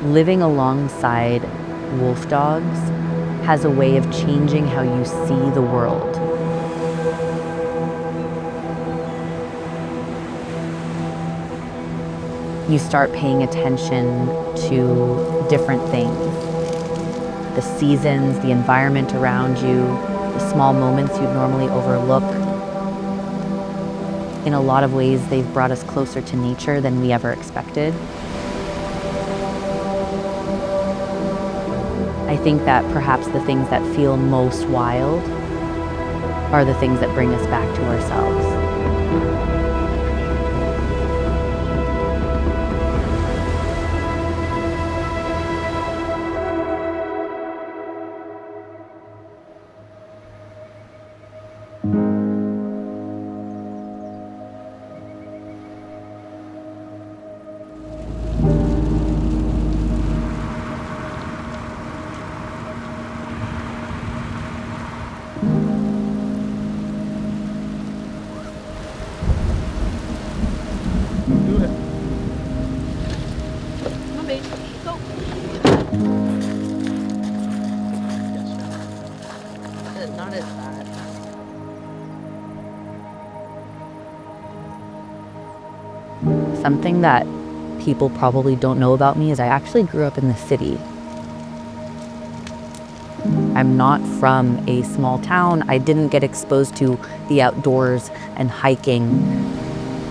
Living alongside Wolfdogs has a way of changing how you see the world. You start paying attention to different things. The seasons, the environment around you, the small moments you'd normally overlook. In a lot of ways, they've brought us closer to nature than we ever expected. I think that perhaps the things that feel most wild are the things that bring us back to ourselves. Not as bad. Something that people probably don't know about me is I actually grew up in the city. I'm not from a small town. I didn't get exposed to the outdoors and hiking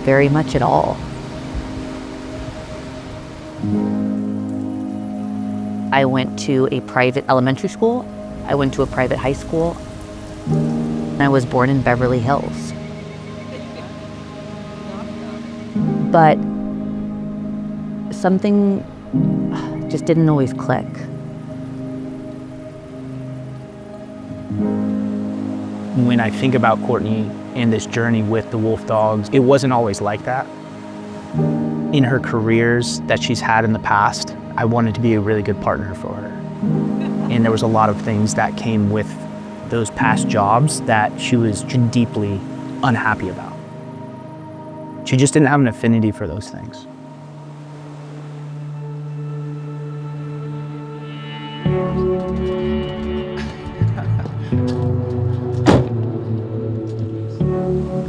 very much at all. I went to a private elementary school. I went to a private high school. And I was born in Beverly Hills. But something just didn't always click. When I think about Courtney and this journey with the Wolfdogs, it wasn't always like that. In her careers that she's had in the past, I wanted to be a really good partner for her. And there was a lot of things that came with those past jobs that she was deeply unhappy about. She just didn't have an affinity for those things.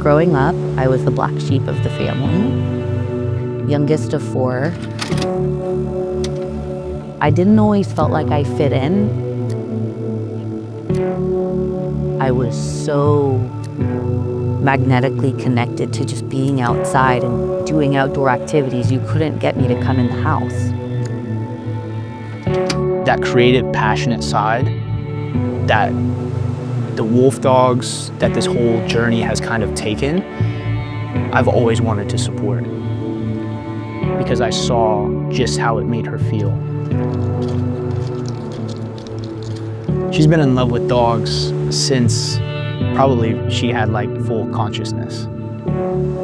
Growing up, I was the black sheep of the family, youngest of 4. I didn't always felt like I fit in. I was so magnetically connected to just being outside and doing outdoor activities. You couldn't get me to come in the house. That creative, passionate side that the Wolfdogs, that this whole journey has kind of taken, I've always wanted to support because I saw just how it made her feel. She's been in love with dogs since probably she had like full consciousness.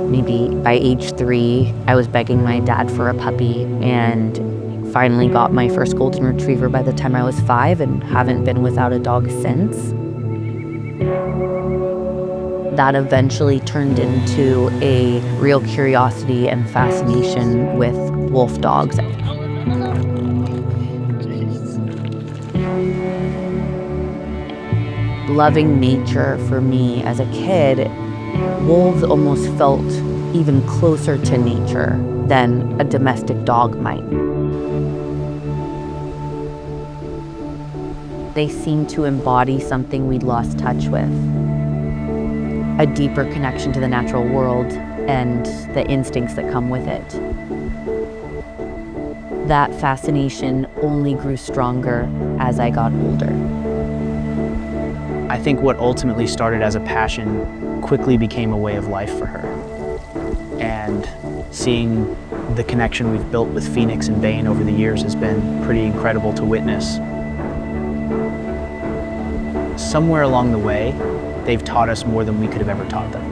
Maybe by age 3, I was begging my dad for a puppy and finally got my first golden retriever by the time I was 5 and haven't been without a dog since. That eventually turned into a real curiosity and fascination with Wolfdogs. Loving nature for me as a kid, wolves almost felt even closer to nature than a domestic dog might. They seem to embody something we'd lost touch with. A deeper connection to the natural world and the instincts that come with it. That fascination only grew stronger as I got older. I think what ultimately started as a passion quickly became a way of life for her. And seeing the connection we've built with Phoenix and Bane over the years has been pretty incredible to witness. Somewhere along the way, they've taught us more than we could have ever taught them.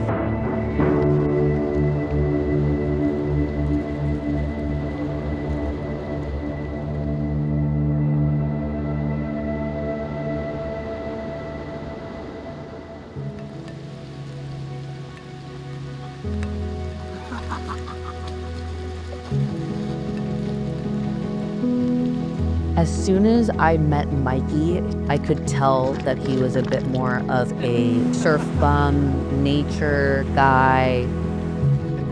As soon as I met Mikey, I could tell that he was a bit more of a surf bum, nature guy,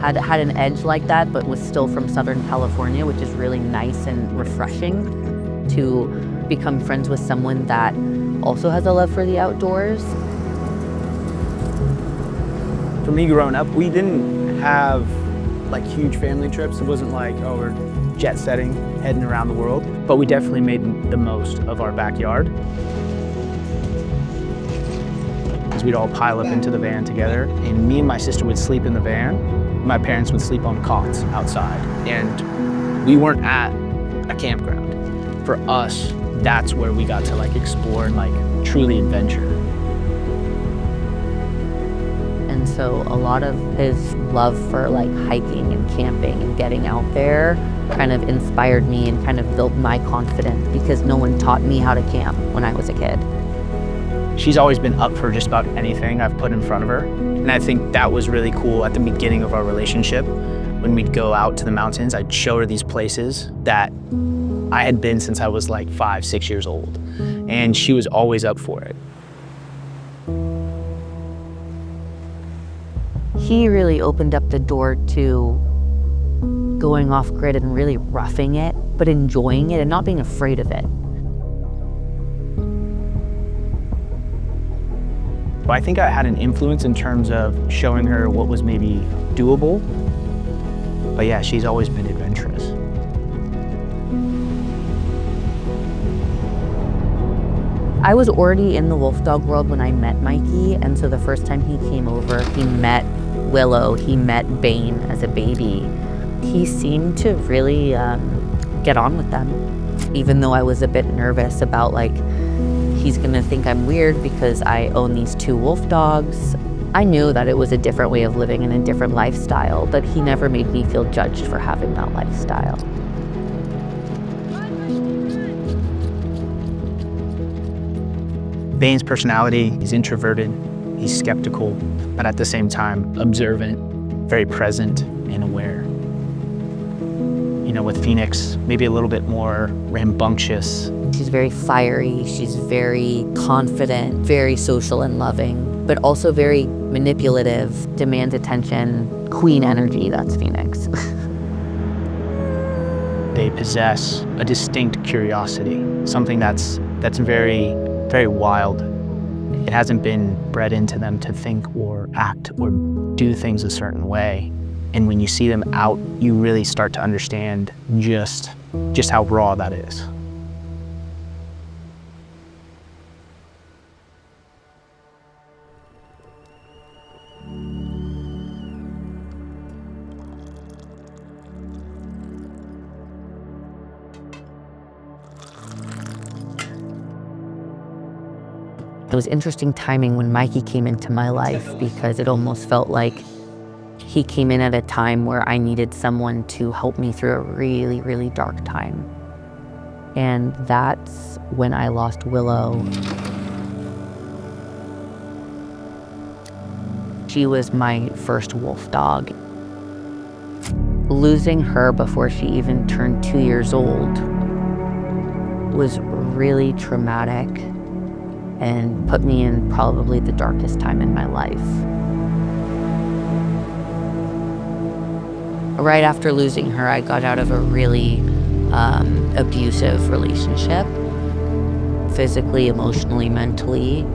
had an edge like that, but was still from Southern California, which is really nice and refreshing to become friends with someone that also has a love for the outdoors. For me growing up, we didn't have like huge family trips. It wasn't like, oh, we're jet setting, heading around the world, but we definitely made the most of our backyard. Because we'd all pile up into the van together, and me and my sister would sleep in the van. My parents would sleep on cots outside, and we weren't at a campground. For us, that's where we got to like explore and like truly adventure. And so a lot of his love for like hiking and camping and getting out there kind of inspired me and kind of built my confidence, because no one taught me how to camp when I was a kid. She's always been up for just about anything I've put in front of her. And I think that was really cool at the beginning of our relationship. When we'd go out to the mountains, I'd show her these places that I had been since I was like 5, 6 years old. And she was always up for it. He really opened up the door to going off grid and really roughing it, but enjoying it and not being afraid of it. But I think I had an influence in terms of showing her what was maybe doable. But yeah, she's always been adventurous. I was already in the Wolfdog world when I met Mikey, and so the first time he came over, he met Willow, he met Bane as a baby. He seemed to really get on with them, even though I was a bit nervous about like, he's gonna think I'm weird because I own these 2 wolf dogs. I knew that it was a different way of living and a different lifestyle, but he never made me feel judged for having that lifestyle. Bane's personality, he's introverted, he's skeptical, but at the same time, observant, very present and aware. You know, with Phoenix, maybe a little bit more rambunctious. She's very fiery, she's very confident, very social and loving, but also very manipulative, demands attention, queen energy, that's Phoenix. They possess a distinct curiosity, something that's very, very wild. It hasn't been bred into them to think or act or do things a certain way. And when you see them out, you really start to understand just how raw that is. It was interesting timing when Mikey came into my life, because it almost felt like he came in at a time where I needed someone to help me through a really, really dark time. And that's when I lost Willow. She was my first wolf dog. Losing her before she even turned 2 years old was really traumatic and put me in probably the darkest time in my life. Right after losing her, I got out of a really abusive relationship, physically, emotionally, mentally.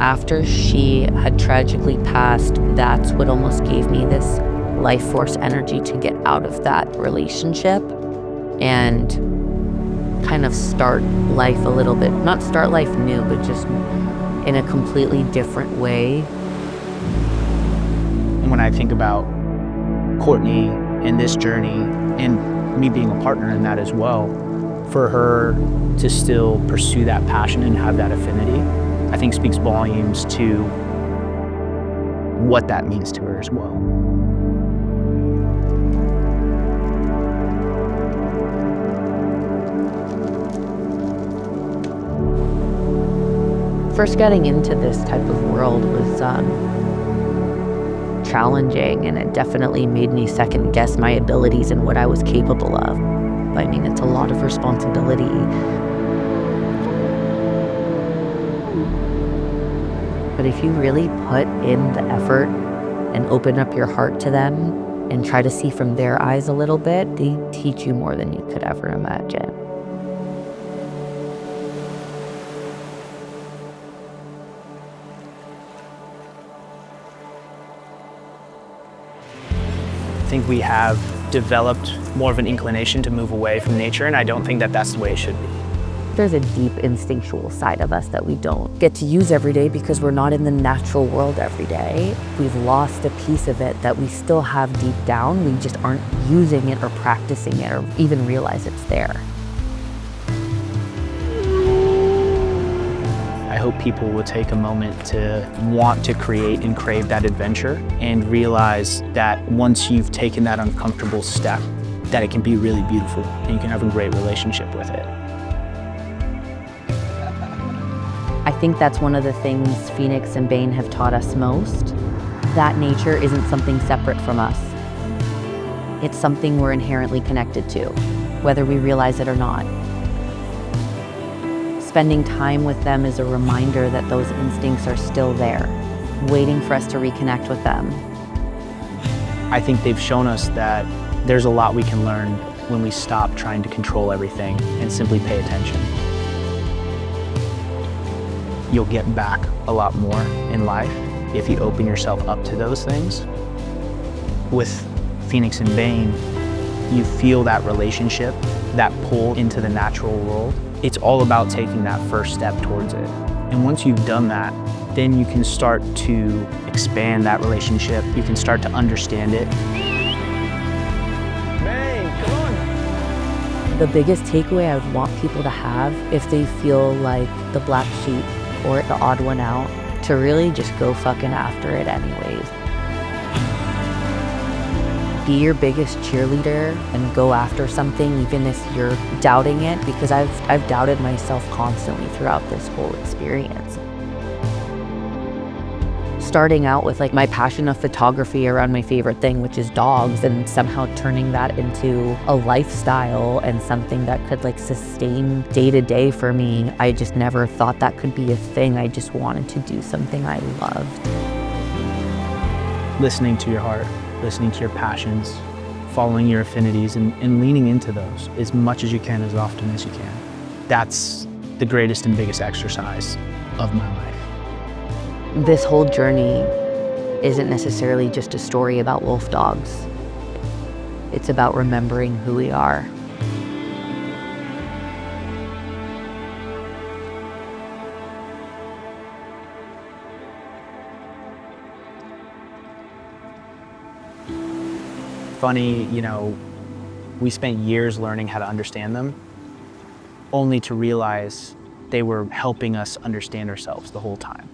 After she had tragically passed, that's what almost gave me this life force energy to get out of that relationship and kind of start life a little bit, not start life new, but just in a completely different way. And when I think about Courtney and this journey and me being a partner in that as well, for her to still pursue that passion and have that affinity, I think speaks volumes to what that means to her as well. First getting into this type of world was challenging, and it definitely made me second guess my abilities and what I was capable of. I mean, it's a lot of responsibility. But if you really put in the effort and open up your heart to them and try to see from their eyes a little bit, they teach you more than you could ever imagine. I think we have developed more of an inclination to move away from nature, and I don't think that that's the way it should be. There's a deep instinctual side of us that we don't get to use every day because we're not in the natural world every day. We've lost a piece of it that we still have deep down. We just aren't using it or practicing it or even realize it's there. I hope people will take a moment to want to create and crave that adventure and realize that once you've taken that uncomfortable step, that it can be really beautiful and you can have a great relationship with it. I think that's one of the things Phoenix and Bane have taught us most. That nature isn't something separate from us. It's something we're inherently connected to, whether we realize it or not. Spending time with them is a reminder that those instincts are still there, waiting for us to reconnect with them. I think they've shown us that there's a lot we can learn when we stop trying to control everything and simply pay attention. You'll get back a lot more in life if you open yourself up to those things. With Phoenix and Bane, you feel that relationship, that pull into the natural world. It's all about taking that first step towards it. And once you've done that, then you can start to expand that relationship. You can start to understand it. Bane, come on! The biggest takeaway I would want people to have if they feel like the black sheep or the odd one out, to really just go fucking after it anyways. Be your biggest cheerleader and go after something even if you're doubting it, because I've doubted myself constantly throughout this whole experience. Starting out with like my passion of photography around my favorite thing, which is dogs, and somehow turning that into a lifestyle and something that could like sustain day to day for me. I just never thought that could be a thing. I just wanted to do something I loved. Listening to your heart, listening to your passions, following your affinities and leaning into those as much as you can, as often as you can. That's the greatest and biggest exercise of my life. This whole journey isn't necessarily just a story about Wolfdogs. It's about remembering who we are. Funny, we spent years learning how to understand them, only to realize they were helping us understand ourselves the whole time.